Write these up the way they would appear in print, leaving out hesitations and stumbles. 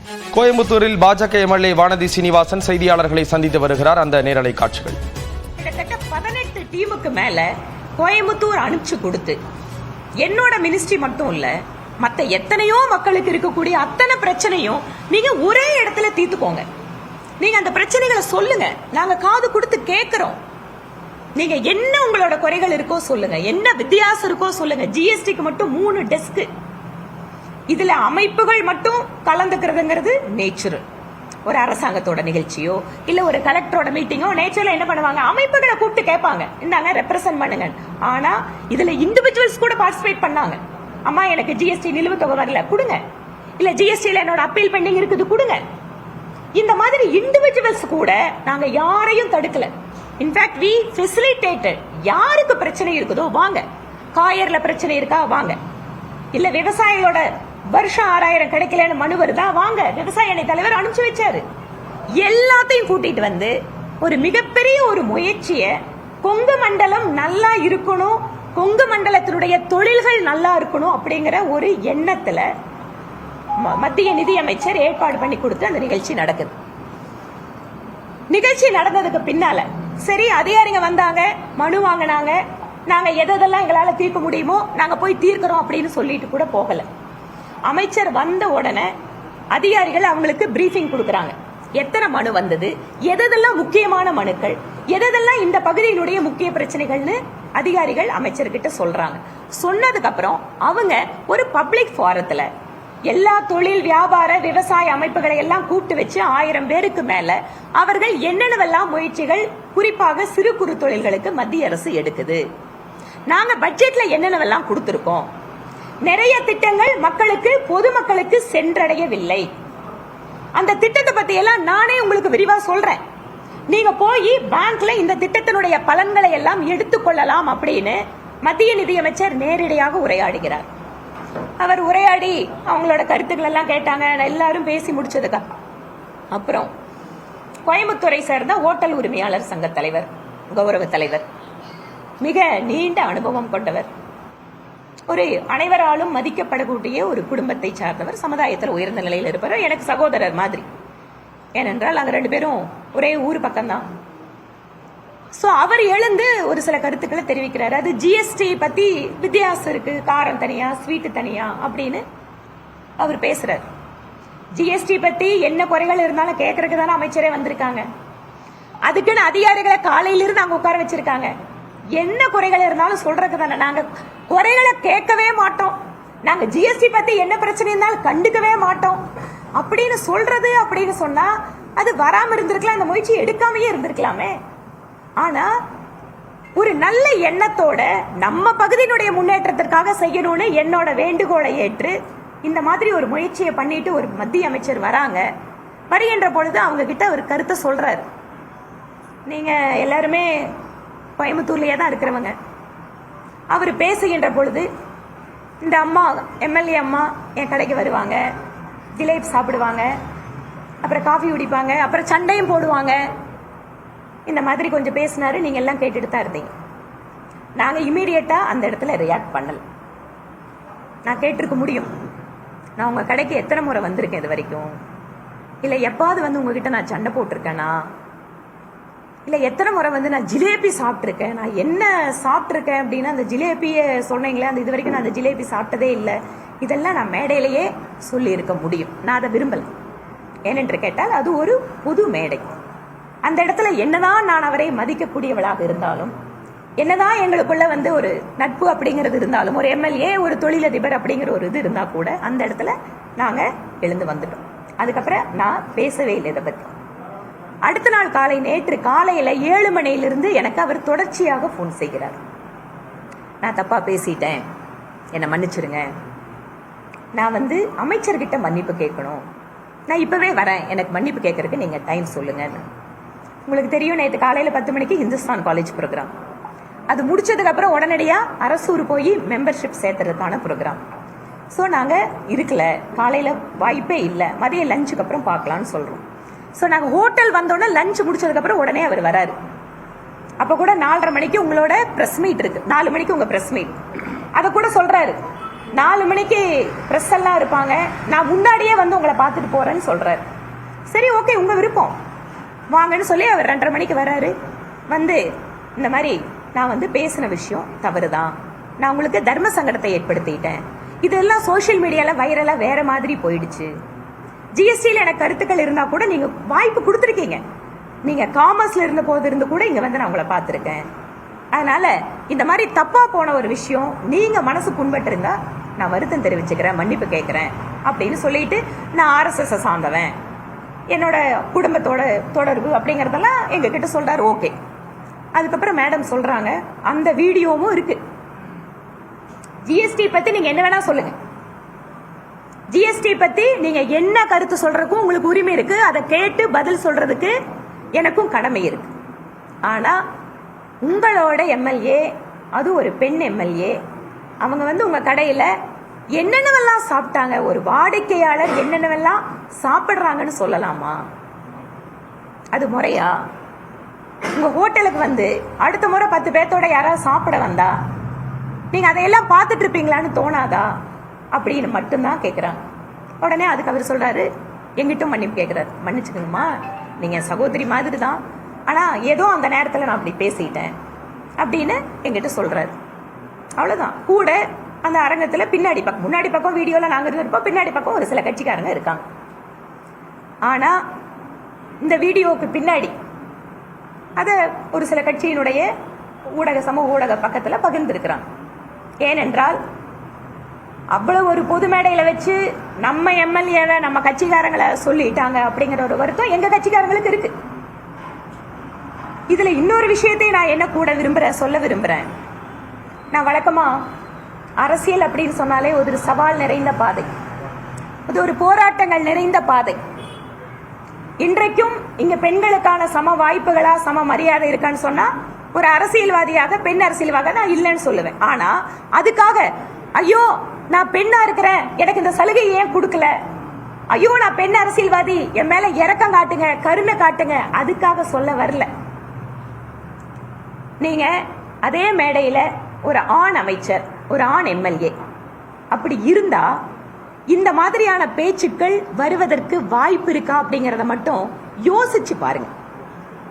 கோயம்புத்தூரில் பாஜக எம்எல்ஏ வானதி சீனிவாசன் செய்தியாளர்களை சந்தித்து வருகிறார். அந்த நேரலை காட்சிகள். கிட்டத்தட்ட 18 டீமுக்கு மேல கோயம்புத்தூர் அனுப்பிச்சு கொடுத்து என்னோட மினிஸ்ட்ரி மட்டும் இல்ல, மத்த எத்தனையோ மக்களுக்கு இருக்கக்கூடிய அத்தனை பிரச்சனையும் நீங்க ஒரே இடத்துல தீர்த்துக்கோங்க. நீங்க அந்த பிரச்சனைகளை சொல்லுங்க, நாங்க காது கொடுத்து கேட்கிறோம். நீங்க என்ன உங்களோட குறைகள் இருக்கோ சொல்லுங்க, என்ன வித்தியாசம் இருக்கோ சொல்லுங்க. ஜிஎஸ்டிக்கு மட்டும் 3 டெஸ்க், இதுல அமைப்புகள் மட்டும் கலந்துக்கிறதுங்கிறது நேச்சுரல். ஒரு அரசாங்கத்தோட நிகழ்ச்சியோ இல்ல ஒரு கலெக்டரோட மீட்டிங்கோ நேச்சுரலா என்ன பண்ணுவாங்க, அமைப்புகளை கூப்பிட்டு கேட்பாங்க, இந்தாங்க ரெப்ரசென்ட் பண்ணுங்க. ஆனா இதுல இண்டிவிஜுவல்ஸ் கூட பார்ட்டிசிபேட் பண்ணாங்க. அம்மா எனக்கு ஜிஎஸ்டி நிலுவைத் தொகை வரல கொடுங்க, இல்ல ஜிஎஸ்டில என்னோட அப்பீல் பெண்டிங் இருக்குது கொடுங்க. இந்த மாதிரி இண்டிவிஜுவல்ஸ் கூட நாங்க யாரையும் தடுக்கல. In fact we facilitated. யாருக்கு பிரச்சனை இருக்குதோ வாங்க. காயர்ல பிரச்சனை இருக்கா வாங்க, இல்ல விவசாயியோட வருஷம் 6000 கிடைக்கலன்னு மனு வருதா வாங்க. விவசாய அணி தலைவர் அனுப்பிச்சு வச்சாரு. எல்லாத்தையும் கூட்டிட்டு வந்து ஒரு மிகப்பெரிய ஒரு முயற்சிய, கொங்கு மண்டலம் நல்லா இருக்கணும், கொங்கு மண்டலத்தினுடைய தொழில்கள் நல்லா இருக்கணும் அப்படிங்கிற ஒரு எண்ணத்துல மத்திய நிதியமைச்சர் ஏற்பாடு பண்ணி கொடுத்து அந்த நிகழ்ச்சி நடக்குது. நிகழ்ச்சி நடந்ததுக்கு பின்னால சரி அதிகாரிங்க வந்தாங்க, மனு வாங்கினாங்க, நாங்க எதெல்லாம் எங்களால தீர்க்க முடியுமோ நாங்க போய் தீர்க்கிறோம் அப்படின்னு சொல்லிட்டு கூட போகல. அமைச்சர் வந்த உடனே அதிகாரிகள் அவங்களுக்கு பிரீஃபிங் கொடுக்கறாங்க. எத்தனை மனு வந்தது, எதெல்லாம் முக்கியமான மனுக்கள், எதெல்லாம் இந்த பகுதியினுடைய முக்கிய பிரச்சனைகள்னு அதிகாரிகள் அமைச்சர்கிட்ட சொல்றாங்க. சொன்னதுக்கு அப்புறம் அவங்க ஒரு பப்ளிக் ஃபாரத்துல எல்லா தொழில் வியாபார விவசாய அமைப்புகளை எல்லாம் கூப்பிட்டு வச்சு 1000 பேருக்கு மேல அவர்கள் என்னென்னவெல்லாம் முயற்சிகள் குறிப்பாக சிறு குறு தொழில்களுக்கு மத்திய அரசு எடுக்குது, நாங்க பட்ஜெட்ல என்னென்னவெல்லாம் கொடுத்திருக்கோம், நிறைய திட்டங்கள் மக்களுக்கு பொதுமக்களுக்கு சென்றடையவில்லை, அந்த திட்டத்தை பத்தி எல்லாம் நானே உங்களுக்கு விரிவா சொல்றேன், நீங்க போய் பேங்க்ல இந்த திட்டத்தினுடைய பலன்களை எல்லாம் எடுத்துக்கொள்ளலாம் அப்படின்னு மத்திய நிதியமைச்சர் நேரடியாக உரையாடுகிறார். அவர் உரையாடி அவங்களோட கருத்துக்கள் எல்லாம் கேட்டாங்க. எல்லாரும் பேசி முடிச்சதுக்கு அப்புறம் கோயம்புத்தூரை சேர்ந்த ஓட்டல் உரிமையாளர் சங்க தலைவர், கௌரவ தலைவர், மிக நீண்ட அனுபவம் கொண்டவர், ஒரு அனைவராலும் மதிக்கப்படக்கூடிய ஒரு குடும்பத்தை சார்ந்தவர், சமுதாயத்தில் உயர்ந்த நிலையில் இருப்பவர், எனக்கு சகோதரர் மாதிரி. ஏனென்றால் நாங்க 2 பேரும் ஒரே ஊர் பக்கம்தான். சோ அவர் எழுந்து ஒரு சில கருத்துக்களை தெரிவிக்கிறாரு. அது ஜிஎஸ்டி பத்தி வித்தியாசம் இருக்கு, காரம் தனியா ஸ்வீட் தனியா அப்படின்னு அவர் பேசுறாரு. ஜிஎஸ்டி பத்தி என்ன குறைகள் இருந்தாலும் கேட்கறதுக்கு தானே அமைச்சரே வந்திருக்காங்க. அதுக்குன்னு அதிகாரிகளை காலையிலிருந்து அங்க உட்கார வச்சிருக்காங்க. என்ன குறைகள் இருந்தாலும் சொல்றதுக்கு தானே. நாங்க குறைகளை கேட்கவே மாட்டோம், நாங்க ஜிஎஸ்டி பத்தி என்ன பிரச்சனை இருந்தாலும் கண்டுக்கவே மாட்டோம் அப்படின்னு சொல்றது. அப்படின்னு சொன்னா அது வராம இருந்திருக்கலாம், அந்த முயற்சி எடுக்காமயே இருந்திருக்கலாமே. ஆனா ஒரு நல்ல எண்ணத்தோட நம்ம பகுதியினுடைய முன்னேற்றத்திற்காக செய்யணும்னு என்னோட வேண்டுகோளை ஏற்று இந்த மாதிரி ஒரு முயற்சியை பண்ணிட்டு ஒரு மத்திய அமைச்சர் வராங்க. வருகின்ற பொழுது அவங்க கிட்ட ஒரு கருத்தை சொல்றாரு. நீங்க எல்லாருமே கோயம்புத்தூர்லயே தான் இருக்கிறவங்க. அவர் பேசுகின்ற பொழுது இந்த அம்மா எம்எல்ஏ அம்மா என் கடைக்கு வருவாங்க, ஜிலேபி சாப்பிடுவாங்க, அப்புறம் காஃபி குடிப்பாங்க, அப்புறம் சண்டையும் போடுவாங்க. இந்த மாதிரி கொஞ்சம் பேசினாரு. நீங்க எல்லாம் கேட்டுட்டு தான் இருந்தீங்க. நாங்க இமீடியட்டா அந்த இடத்துல ரியாக்ட் பண்ணல. நான் கேட்டிருக்க முடியும், நான் உங்க கடைக்கு எத்தனை முறை வந்திருக்கேன் இது வரைக்கும், இல்ல எப்பாவது வந்து உங்ககிட்ட நான் சண்டை போட்டிருக்கேனா, இல்ல எத்தனை முறை வந்து நான் ஜிலேபி சாப்பிட்டுருக்கேன், நான் என்ன சாப்பிட்டுருக்கேன் அப்படின்னா அந்த ஜிலேபியை சொன்னீங்களே, அந்த இது வரைக்கும் நான் அந்த ஜிலேபி சாப்பிட்டதே இல்லை, இதெல்லாம் நான் மேடையிலேயே சொல்லி இருக்க முடியும். நான் அதை விரும்பல. ஏனென்று கேட்டால் அது ஒரு புது மேடை. அந்த இடத்துல என்னதான் நான் அவரை மதிக்கக்கூடியவளாக இருந்தாலும், என்னதான் எங்களுக்குள்ள வந்து ஒரு நட்பு அப்படிங்கிறது இருந்தாலும், ஒரு எம்எல்ஏ ஒரு தொழிலதிபர் அப்படிங்கிற ஒரு இது இருந்தா கூட அந்த இடத்துல நாங்க எழுந்து வந்துட்டோம். அதுக்கப்புறம் நான் பேசவே இல்லை இதை பத்தி. அடுத்த நாள் காலை, நேற்று காலையில 7 மணியிலிருந்து எனக்கு அவர் தொடர்ச்சியாக போன் செய்கிறார். நான் தப்பா பேசிட்டேன், என்னை மன்னிச்சிருங்க, நான் வந்து அமைச்சர்கிட்ட மன்னிப்பு கேட்கணும், நான் இப்பவே வரேன், எனக்கு மன்னிப்பு கேட்கறதுக்கு நீங்க டைம் சொல்லுங்க. உங்களுக்கு தெரியும், நேற்று காலையில 10 மணிக்கு இந்துஸ்தான் காலேஜ் ப்ரோக்ராம், அது முடிச்சதுக்கு அப்புறம் உடனடியா அரசூர் போய் மெம்பர்ஷிப் சேர்த்துறதுக்கான ப்ரோக்ராம். ஸோ நாங்க இருக்கல, காலையில வாய்ப்பே இல்லை, மதிய லஞ்சுக்கு அப்புறம் பார்க்கலாம்னு சொல்றோம். ஸோ நாங்க ஹோட்டல் வந்தோடனே லஞ்ச் முடிச்சதுக்கு அப்புறம் உடனே அவர் வராரு. அப்ப கூட 4:30 மணிக்கு உங்களோட பிரஸ் மீட் இருக்கு, 4 மணிக்கு உங்க பிரஸ் மீட், அதை கூட சொல்றாரு. 4 மணிக்கு ப்ரெஸ் எல்லாம் இருப்பாங்க, நான் முன்னாடியே வந்து உங்களை பார்த்துட்டு போறேன்னு சொல்றாரு. சரி, ஓகே, உங்க விருப்பம், வாங்கன்னு சொல்லி அவர் 2:30 மணிக்கு வர்றாரு. வந்து இந்த மாதிரி நான் வந்து பேசின விஷயம் தவறுதான், நான் உங்களுக்கு தர்ம சங்கடத்தை ஏற்படுத்திட்டேன், இதெல்லாம் சோசியல் மீடியால வைரலா வேற மாதிரி போயிடுச்சு, ஜிஎஸ்டியில் எனக்கு கருத்துக்கள் இருந்தா கூட நீங்க வாய்ப்பு கொடுத்துருக்கீங்க, நீங்க காமர்ஸ்ல இருந்த போது இருந்து கூட இங்க வந்து நான் உங்களை பார்த்துருக்கேன், அதனால இந்த மாதிரி தப்பா போன ஒரு விஷயம் நீங்க மனசு புண்பட்டு இருந்தா நான் வருத்தம் தெரிவிச்சுக்கிறேன், மன்னிப்பு கேட்கிறேன் அப்படின்னு சொல்லிட்டு, நான் RSS சார்ந்தவன், என்னோட குடும்பத்தோட தொடர்பு அப்படிங்கறதெல்லாம் எங்க கிட்ட சொல்றாரு. ஓகே. அதுக்கப்புறம் மேடம் சொல்றாங்க, அந்த வீடியோவும் இருக்கு, ஜிஎஸ்டி பத்தி நீங்க என்ன வேணா சொல்லுங்க, ஜிஎஸ்டி பத்தி நீங்க என்ன கருத்து சொல்றதுக்கும் உங்களுக்கு உரிமை இருக்கு, அதை கேட்டு பதில் சொல்றதுக்கு எனக்கும் கடமை இருக்கு. ஆனா உங்களோட எம்எல்ஏ, அது ஒரு பெண் எம்எல்ஏ, அவங்க வந்து உங்க கடையில என்னென்னவெல்லாம் சாப்பிட்டாங்க, ஒரு வாடிக்கையாளர் என்னென்னவெல்லாம் சாப்பிடுறாங்கன்னு சொல்லலாமா? அது முறையா? உங்க ஹோட்டலுக்கு வந்து அடுத்த முறை 10 பேர்த்தோட யாராவது சாப்பிட வந்தா நீங்க அதையெல்லாம் பார்த்துட்டு இருப்பீங்களான்னு தோணாதா அப்படின்னு மட்டும்தான் கேட்கிறாங்க. உடனே அதுக்கு அவர் சொல்றாரு, எங்கிட்டும் மன்னிப்பு கேட்கிறாரு, மன்னிச்சுக்கணுமா, நீங்க சகோதரி மாதிரி தான், ஆனா ஏதோ அந்த நேரத்துல நான் அப்படி பேசிட்டேன் அப்படின்னு எங்கிட்ட சொல்றாரு. அவ்வளவுதான். கூட அந்த அரங்கத்துல பின்னாடி பக்கம், முன்னாடி பக்கம் வீடியோல நாங்க இருப்போம், பின்னாடி பக்கம் ஒரு சில கட்சிக்காரங்க இருக்காங்க. ஆனா இந்த வீடியோவுக்கு பின்னாடி அத ஒரு சில கட்சியினுடைய சமூக ஊடக பக்கத்துல பகிர்ந்திருக்கிறாங்க. ஏனென்றால் அவ்வளவு ஒரு பொது மேடையில வச்சு நம்ம எம்எல்ஏவை நம்ம கட்சிக்காரங்களை சொல்லிட்டாங்க அப்படிங்கிற ஒரு வருத்தம் எங்க கட்சிக்காரங்களுக்கு இருக்கு. இதுல இன்னொரு விஷயத்தை நான் என்ன கூட சொல்ல விரும்புறேன். நான் வழக்கமா அரசியல் அப்படின்னு சொன்னாலே ஒரு சவால் நிறைந்த பாதை, அது ஒரு போராட்டங்கள் நிறைந்த பாதை. இன்றைக்கும் இங்க பெண்களுக்கான சம வாய்ப்புகளா சம மரியாதை இருக்கான்னு சொன்னா ஒரு அரசியல்வாதியாக, பெண் அரசியல்வாதியாக நான் இல்லைன்னு சொல்லுவேன். ஆனா அதுக்காக ஐயோ நான் பெண்ணா இருக்கிறேன், எனக்கு இந்த சலுகை ஏன் கொடுக்கல, ஐயோ நான் பெண் அரசியல்வாதி, என் மேல இரக்கம் காட்டுங்க, கருணை காட்டுங்க, அதுக்காக சொல்ல வரல. நீங்க அதே மேடையில ஒரு ஆண் அமைச்சர், ஒரு ஆண் எம்எல்ஏ அப்படி இருந்தா இந்த மாதிரியான பேச்சுக்கள் வருவதற்கு வாய்ப்பு இருக்கா அப்படிங்கறத மட்டும் யோசிச்சு பாருங்க.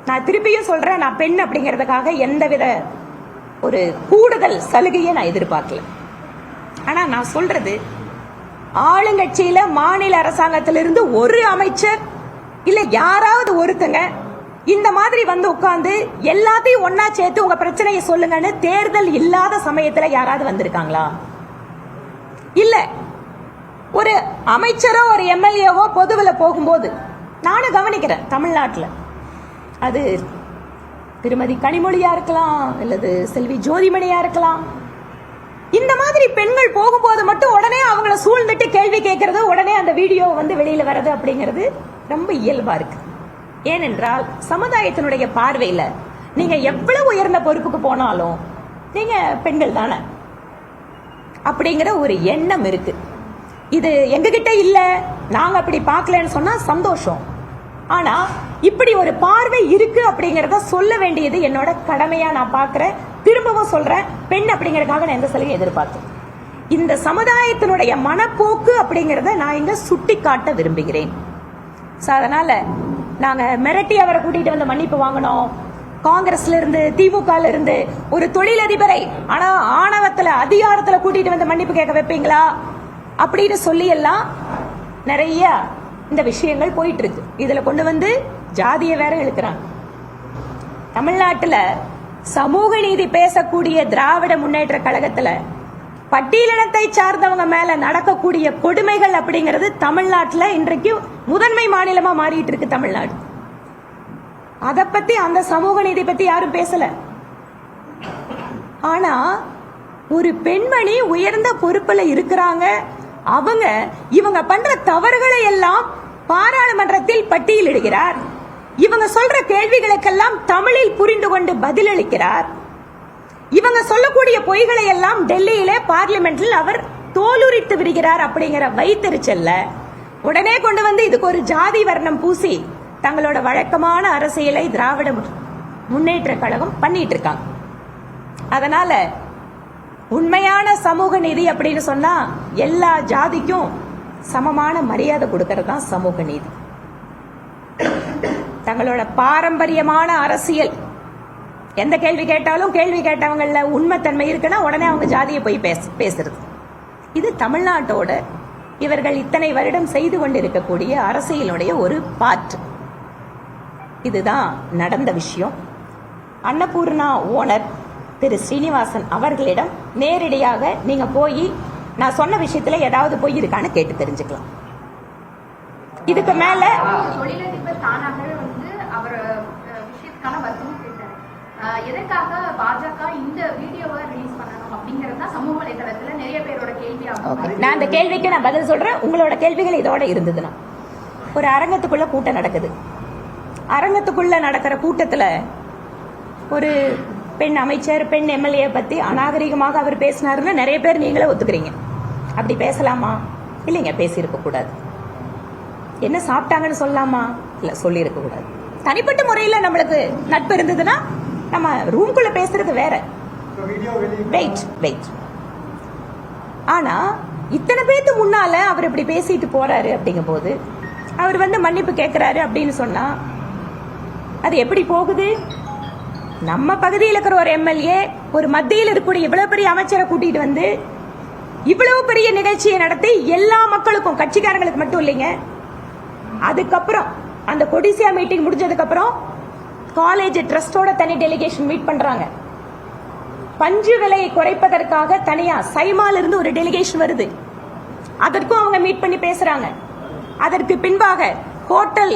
நான் திருப்பியும் சொல்றேன், நான் பெண் அப்படிங்கறதுக்காக எந்தவித ஒரு கூடுதல் சலுகையை நான் எதிர்பார்க்கல. ஆனா நான் சொல்றது, ஆளுங்கட்சியில மாநில அரசாங்கத்திலிருந்து ஒரு அமைச்சர் இல்ல யாராவது ஒருத்தங்க இந்த மாதிரி வந்து உட்கார்ந்து எல்லாத்தையும் ஒன்னா சேர்த்து உங்க பிரச்சனையை சொல்லுங்கன்னு தேர்தல் இல்லாத சமயத்துல யாராவது வந்திருக்காங்களா? இல்ல. ஒரு அமைச்சரோ ஒரு எம்எல்ஏவோ பொதுவுல போகும்போது நானும் கவனிக்கிறேன், தமிழ்நாட்டில் அது திருமதி கனிமொழியா இருக்கலாம், இல்லது செல்வி ஜோதிமணியா இருக்கலாம், இந்த மாதிரி பெண்கள் போகும்போது மட்டும் உடனே அவங்கள சூழ்ந்துட்டு கேள்வி கேட்கறது, உடனே அந்த வீடியோ வந்து வெளியில வர்றது அப்படிங்கிறது ரொம்ப இயல்பா இருக்கு. ஏனென்றால் சமுதாயத்தினுடைய பார்வையில நீங்க எவ்வளவு உயர்ந்த பொறுப்புக்கு போனாலும் நீங்க பெண்கள் தானே அப்படிங்கிற ஒரு எண்ணம் இருக்கு. இது எங்ககிட்ட இல்ல, நாங்க அப்படி பார்க்கலன்னு சொன்னா சந்தோஷம். ஆனா இப்படி ஒரு பார்வை இருக்கு அப்படிங்கறத சொல்ல வேண்டியது என்னோட கடமையா நான் பாக்குறேன். திரும்பவும் சொல்றேன், பெண் அப்படிங்கறதுக்காக நான் எந்த சலுகை எதிர்பார்த்தேன். இந்த சமுதாயத்தினுடைய மனப்போக்கு அப்படிங்கறத நான் இங்க சுட்டி காட்ட விரும்புகிறேன். அதனால நாங்க மிரட்டி அவரை கூட்டிட்டு வந்து மன்னிப்பு வாங்கணும், காங்கிரஸ்ல இருந்து திமுக இருந்து ஒரு தொழிலதிபரை ஆனா ஆணவத்துல அதிகாரத்துல கூட்டிட்டு வந்து மன்னிப்பு கேட்க வைப்பீங்களா அப்படின்னு சொல்லி எல்லாம் நிறைய இந்த விஷயங்கள் போயிட்டு இருக்கு. இதுல கொண்டு வந்து ஜாதிய வேற இழுக்கிறாங்க. தமிழ்நாட்டுல சமூக நீதி பேசக்கூடிய திராவிட முன்னேற்ற கழகத்துல பட்டியலினத்தை சார்ந்தவங்க மேல நடக்கக்கூடிய கொடுமைகள் அப்படிங்கிறது தமிழ்நாட்டுல இன்றைக்கு முதன்மை மாநிலமா மாறிட்டு இருக்கு தமிழ்நாடு. அத பத்தி, அந்த சமூக நீதி பத்தி யாரும் பேசல. ஆனா ஒரு பெண்மணி உயர்ந்த பொறுப்புல இருக்கிறாங்க, இவங்க பண்ற தவறுகளை எல்லாம் பாராளுமன்றத்தில் பட்டியலிடுகிறார், இவங்க சொல்ற கேள்விகளுக்கெல்லாம் தமிழில் புரிந்து கொண்டு பதிலளிக்கிறார், இவங்க சொல்லக்கூடிய பொய்களை எல்லாம் டெல்லியில பார்லிமெண்டில் அவர் தோலுரித்து விடுகிறார். அப்படிங்கிற வைத்தறிச்சல்ல உடனே கொண்டு வந்து இதுக்கு ஒரு ஜாதி வர்ணம் பூசி தங்களோட வழக்கமான அரசியலை திராவிட முன்னேற்ற கழகம் பண்ணிட்டு இருக்காங்க. அதனால உண்மையான சமூக நீதி அப்படின்னு சொன்னா எல்லா ஜாதிக்கும் சமமான மரியாதை கொடுக்கறது தான் சமூக நீதி. தங்களோட பாரம்பரியமான அரசியல் எந்த கேள்வி கேட்டாலும் கேள்வி கேட்டவங்கள உண்மைத்தன்மை இருக்குன்னா உடனே அவங்க ஜாதியை போய் பேசுறது. இது தமிழ்நாட்டோட இவர்கள் இத்தனை வருடம் செய்து கொண்டிருக்கக்கூடிய அரசியலுடைய ஒரு பாற்று. இதுதான் நடந்த விஷயம். அன்னபூர்ணா ஓனர் திரு ஸ்ரீனிவாசன் அவர்களிடம் நேரடியாக நீங்க போய் நான் சொன்ன விஷயத்துல ஏதாவது போய் இருக்கான்னு கேட்டு தெரிஞ்சுக்கலாம். இதுக்கு மேல தொழிலதிபர் தானாகவே வந்து அவர் விஷயத்துக்கான வருத்தமும் கேட்டார். எதற்காக பாஜக இந்த வீடியோவை ரிலீஸ் பண்ணணும் அப்படிங்கறது தான் சமூக வலைதளத்துல நிறைய பேரோட கேள்வியாகும். நான் அந்த கேள்விக்கு நான் பதில் சொல்றேன். உங்களோட கேள்விகள் இதோட இருந்ததுன்னா, ஒரு அரங்கத்துக்குள்ள கூட்டம் நடக்குது. அரங்கத்துக்குள்ள நடக்கிற கூட்டத்துல ஒரு பெண் அமைச்சர், பெண் எம்எல்ஏ பத்தி அநாகரிகமாக அவர் பேசினாருன்னு நிறைய பேர் நீங்களே ஒத்துக்கிறீங்க. அப்படி பேசலாமா? இல்லைங்க, பேசியிருக்க கூடாது. என்ன சாப்பிட்டாங்கன்னு சொல்லலாமா? இல்ல, சொல்லி இருக்க கூடாது. தனிப்பட்ட முறையில் நம்மளுக்கு நட்பு இருந்ததுன்னா நம்ம ரூம்குள்ள பேசுறது வேற. வெயிட். ஆனா இத்தனை பேருக்கு முன்னால அவர் இப்படி பேசிட்டு போறாரு அப்படிங்கும் போது அவர் வந்து மன்னிப்பு கேட்கிறாரு அப்படின்னு சொன்னா அது எப்படி போகுது? நம்ம பகுதியில் இருக்கிற ஒரு எம்எல்ஏ ஒரு மத்தியில் இருக்கக்கூடிய இவ்வளவு பெரிய அமைச்சரை கூட்டிட்டு வந்து இவ்வளவு பெரிய நிகழ்ச்சியை நடத்தி எல்லா மக்களுக்கும், கட்சிக்காரங்களுக்கு மட்டும் இல்லைங்க, அதுக்கப்புறம் அந்த கொடிசியா மீட்டிங் முடிஞ்சதுக்கு அப்புறம் காலேஜ் ட்ரஸ்டோட தனி டெலிகேஷன் மீட் பண்றாங்க. பஞ்சு விலையை குறைப்பதற்காக தனியா சைமால இருந்து ஒரு டெலிகேஷன் வருது. அதற்கும் அவங்க மீட் பண்ணி பேசுறாங்க. அதற்கு பின்பாக ஹோட்டல்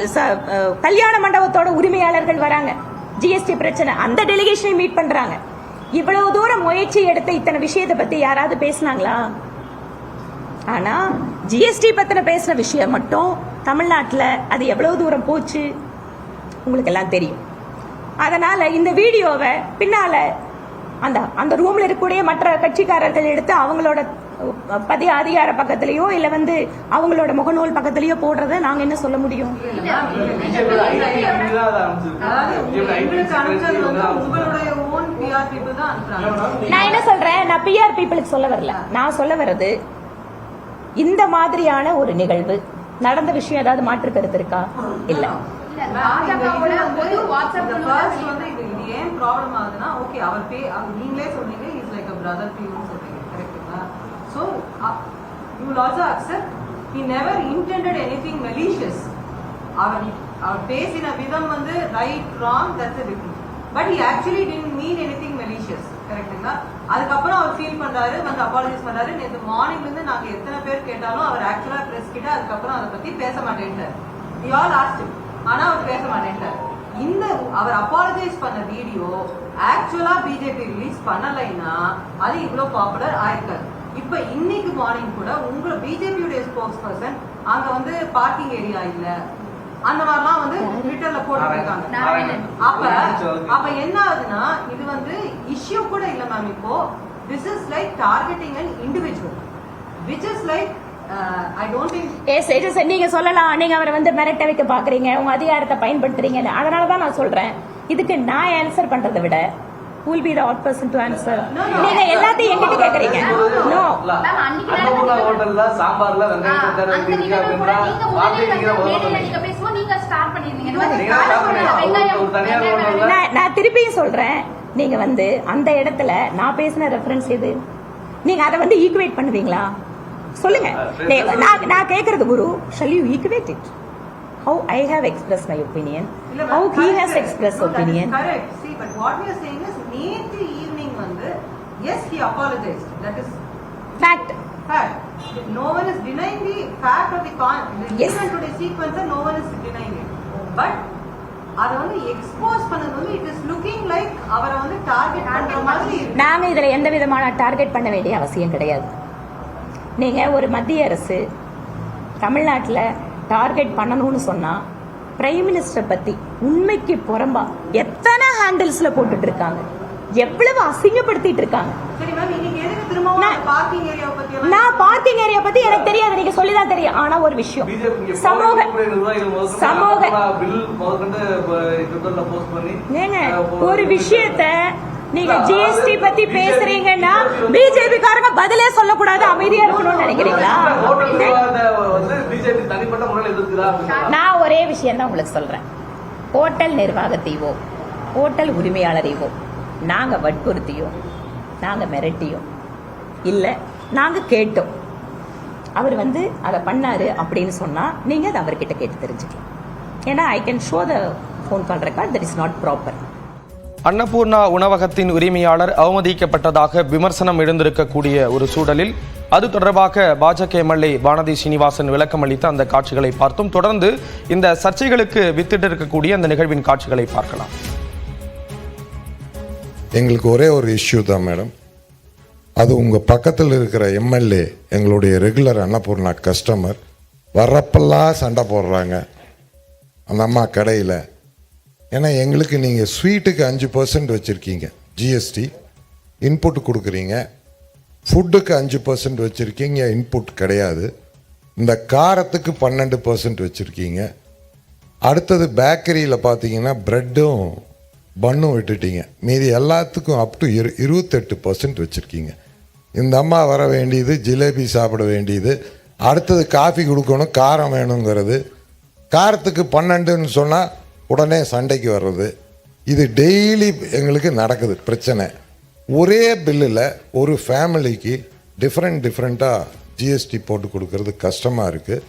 கல்யாண மண்டபத்தோட உரிமையாளர்கள் வராங்க. ஜிஎஸ்டி பிரச்சனை, அந்த டெலிகேஷனை மீட் பண்றாங்க. இவ்வளவு தூரம் முயற்சி எடுத்த இத்தனை விஷயத்தை பத்தி யாராவது பேசினாங்களா? ஆனா ஜிஎஸ்டி பத்தின பேசின விஷயம் மட்டும் தமிழ்நாட்டில் அது எவ்வளவு தூரம் போச்சு உங்களுக்கு எல்லாம் தெரியும். அதனால இந்த வீடியோவை பின்னால அந்த ரூம்ல இருக்கக்கூடிய மற்ற கட்சிக்காரர்கள் எடுத்து அவங்களோட பதிய அதிகார பக்கத்திலேயோ இல்ல வந்து அவங்களோட முகநூல் பக்கத்திலேயோ போடுறத நாங்க என்ன சொல்ல முடியும்? நான் என்ன சொல்றேன், நான் பிஆர் பீப்புளுக்கு சொல்ல வரல. நான் சொல்ல வர்றது, இந்த மாதிரியான ஒரு நிகழ்வு நடந்த விஷயம் ஏதாவது மாற்று கருத்து இருக்கா? இல்ல. ஏன் ப்ராப்ளம் ஆகுதுன்னா, ஓகே அவர் நீங்களே சொன்னீங்க is like a brother to you சொல்றீங்க, கரெக்ட்டுங்களா? So you will also accept he never intended anything malicious. அவர் பேசின விதம் வந்து right wrong that's a difference, but he actually didn't mean anything malicious, கரெக்ட்டுங்களா? அதுக்கப்புறம் அவர் ஃபீல் பண்றாரு, வந்து அப்பாலஜைஸ் பண்றாரு. நேற்று மார்னிங்ல இருந்து நாங்க எத்தனை பேர் கேட்டாலும் அவர் ஆக்சுவலா பிரஸ் கிட்ட அதுக்கப்புறம் அதை பத்தி பேச மாட்டேன்ட்டார். we all asked him, ஆனா அவர் பேச மாட்டேன்ட்டார். இந்த அவர் அப்பாலஜைஸ் பண்ண வீடியோ ஆக்சுவலா பிஜேபி ரிலீஸ் பண்ணலைன்னா அது இவ்வளவு பாப்புலர் ஆயிருக்காது. இப்ப இன்னைக்கு மார்னிங் கூட உங்க பிஜேபியுடைய ஸ்போக்ஸ் பர்சன் அங்க வந்து பார்க்கிங் ஏரியா இல்ல அந்த மாதிரிலாம் வந்து ட்விட்டர்ல போட்டுருக்காங்க. அப்ப என்ன ஆகுதுன்னா, இது வந்து இஷ்யூ கூட இல்ல மேம். இப்போ this is like targeting an individual which is like I don't think நீங்க சொல்லலாம், நீங்க அவரை வந்து மிரட்ட வைக்க பாக்குறீங்க, உங்க அதிகாரத்தை பயன்படுத்துறீங்க. அதனாலதான் நான் சொல்றேன், இதுக்கு நான் ஆன்சர் பண்றதை விட who will be the odd person to answer? நீங்க எல்லாத்தையும் என்கிட்ட கேக்குறீங்க. நோ, அன்னபூர்ணா ஹோட்டல்ல சாம்பார்ல வெங்காயம் தக்காளி இருக்கு அப்படினா நீங்க பேசுவோம், நீங்க ஸ்டார்ட் பண்ணிருந்தீங்க. நான் திருப்பியும் சொல்றேன், நீங்க வந்து அந்த இடத்துல நான் பேசின ரெஃபரன்ஸ் எது? நீங்க அதை வந்து ஈக்குவேட் பண்ணுவீங்களா? சொல்லுங்க. நான் கேக்குறது குரு, shall you equate it? How I have expressed my opinion, how he has expressed opinion. Correct. See, but what we are saying is, நேற்று ஈவினிங் வந்து yes he apologized, that is fact. No one is denying the fact of the yes. even today sequence, no one is denying it, but அதை வந்து expose பண்ணது வந்து it is looking like அவரை வந்து target பண்ற மாதிரி. நாங்க இதுல எந்த விதமான டார்கெட் பண்ண வேண்டிய அவசியம் கிடையாது. நீங்க ஒரு மத்திய அரசு தமிழ்நாட்டில் டார்கெட் பண்ணணும்னு சொன்னா பிரைம் மினிஸ்டர் பத்தி உண்மைக்கு புறம்பா எத்தனை ஹேண்டில்ஸ்ல போட்டுட்டு இருக்காங்க, எவ்வளவு அசிங்கப்படுத்திட்டு இருக்காங்க. நான் பார்க்கிங் ஏரியா பத்தி எனக்கு தெரியாது, நீங்க சொல்லிதான் தெரியும். ஆனா ஒரு விஷயம், ஒரு விஷயத்த நீங்க ஜிஎஸ்டி பத்தி பேசுறீங்கன்னா பிஜேபி காரங்க பதிலே சொல்லக்கூடாது, அமைதியா இருக்கணும்னு நினைக்கிறீங்களா? பிஜேபி தனிப்பட்ட முறையில் எதிர்க்குதா? நான் ஒரே விஷயம் தான் உங்களுக்கு சொல்றேன். ஹோட்டல் நிர்வாகத்தையோ ஹோட்டல் உரிமையாளரையோ நாங்க வற்புறுத்தியோ நாங்க மிரட்டியோ இல்ல, நாங்க கேட்டோம். அவர் அதை பண்ணாரு அப்படின்னு சொன்னா நீங்க அதை அவர்கிட்ட கேட்டு தெரிஞ்சுக்கலாம். ஏன்னா I can show the phone call record, that is not proper. Annapoorna உணவகத்தின் உரிமையாளர் அவமதிக்கப்பட்டதாக விமர்சனம் எழுந்திருக்கக்கூடிய ஒரு சூழலில் அது தொடர்பாக பாஜக எம்எல்ஏ வானதி சீனிவாசன் விளக்கம் அளித்த அந்த காட்சிகளை பார்த்தோம். தொடர்ந்து இந்த சர்ச்சைகளுக்கு வித்திட்டு இருக்கக்கூடிய அந்த நிகழ்வின் காட்சிகளை பார்க்கலாம். எங்களுக்கு ஒரே ஒரு இஷ்யூ தான் மேடம். அது உங்கள் பக்கத்தில் இருக்கிற எம்எல்ஏ எங்களுடைய ரெகுலர் அன்னபூர்ணா கஸ்டமர் வர்றப்பெல்லாம் சண்டை போடுறாங்க அந்த அம்மா கடையில். ஏன்னா எங்களுக்கு நீங்கள் ஸ்வீட்டுக்கு 5% வச்சுருக்கீங்க ஜிஎஸ்டி, இன்புட் கொடுக்குறீங்க. ஃபுட்டுக்கு 5% வச்சுருக்கீங்க, இன்புட் கிடையாது. இந்த காரத்துக்கு 12% வச்சுருக்கீங்க. அடுத்தது பேக்கரியில் பார்த்தீங்கன்னா ப்ரெட்டும் பன்னும் விட்டுட்டீங்க. மீதி எல்லாத்துக்கும் அப் டு 28% வச்சுருக்கீங்க. இந்த அம்மா வர வேண்டியது ஜிலேபி சாப்பிட வேண்டியது, அடுத்தது காஃபி கொடுக்கணும், காரம் வேணுங்கிறது. காரத்துக்கு 12ன்னு சொன்னால் உடனே சண்டைக்கு வர்றது. இது டெய்லி எங்களுக்கு நடக்குது பிரச்சனை. ஒரே பில்லில் ஒரு ஃபேமிலிக்கு டிஃப்ரெண்ட்டாக ஜிஎஸ்டி போட்டு கொடுக்கறது கஷ்டமாக இருக்குது.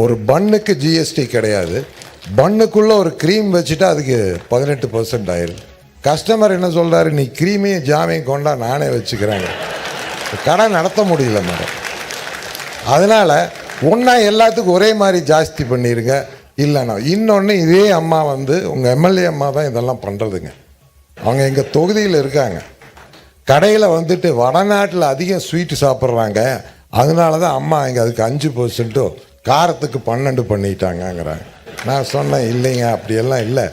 ஒரு பன்னுக்கு ஜிஎஸ்டி கிடையாது, பன்னுக்குள்ளே ஒரு க்ரீம் வச்சுட்டா அதுக்கு 18% ஆயிடுது. கஸ்டமர் என்ன சொல்கிறாரு, நீ க்ரீமையும் ஜாமையும் கொண்டா நானே வச்சுக்கிறேங்க. கடை நடத்த முடியல மேடம். அதனால் ஒன்றா எல்லாத்துக்கும் ஒரே மாதிரி ஜாஸ்தி பண்ணிடுங்க. இல்லைண்ணா இன்னொன்று, இதே அம்மா உங்கள் எம்எல்ஏ அம்மா தான் இதெல்லாம் பண்ணுறதுங்க. அவங்க எங்கள் தொகுதியில் இருக்காங்க. கடையில் வடநாட்டில் அதிகம் ஸ்வீட்டு சாப்பிட்றாங்க, அதனால தான் அம்மா இங்கே அதுக்கு 5%, காரத்துக்கு 12 பண்ணிட்டாங்கங்கிறாங்க. நான் சொன்னேன் இல்லைங்க, அப்படியெல்லாம் இல்லை.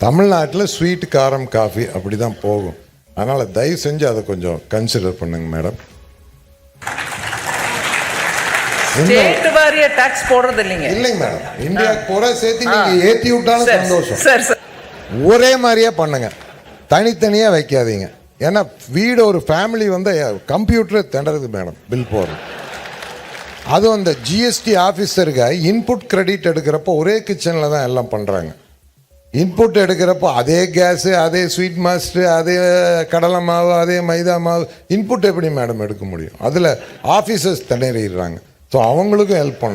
தமிழ்நாட்டில் ஸ்வீட், காரம், காஃபி அப்படி தான் போகும். அதனால் தயவு செஞ்சு அதை கொஞ்சம் கன்சிடர் பண்ணுங்க மேடம். ஸ்டேட் வாரிய டாக்ஸ் போடுறது இல்லைங்க. இல்லைங்க மேடம், இந்தியாவுக்கு பூரா சேர்த்து நீங்க ஏத்தி விட்டாலும் சந்தோஷம். சார் ஒரே மாதிரியே பண்ணுங்க, தனித்தனியா வைக்காதீங்க. ஏன்னா வீடு ஒரு ஃபேமிலி கம்ப்யூட்டர் திணறது மேடம் பில் போடுறது. அதுவும் அந்த ஜிஎஸ்டி ஆஃபீஸருக்கு இன்புட் கிரெடிட் எடுக்கிறப்போ ஒரே கிச்சனில் தான் எல்லாம் பண்ணுறாங்க. இன்புட் எடுக்கிறப்போ அதே கேஸு, அதே ஸ்வீட் மாஸ்டர், அதே கடலை மாவு, அதே மைதா மாவு, இன்புட் எப்படி மேடம் எடுக்க முடியும்? அதில் ஆஃபீஸர்ஸ் திணறிடுறாங்க. ஸோ அவங்களுக்கும் ஹெல்ப் பண்ணணும்.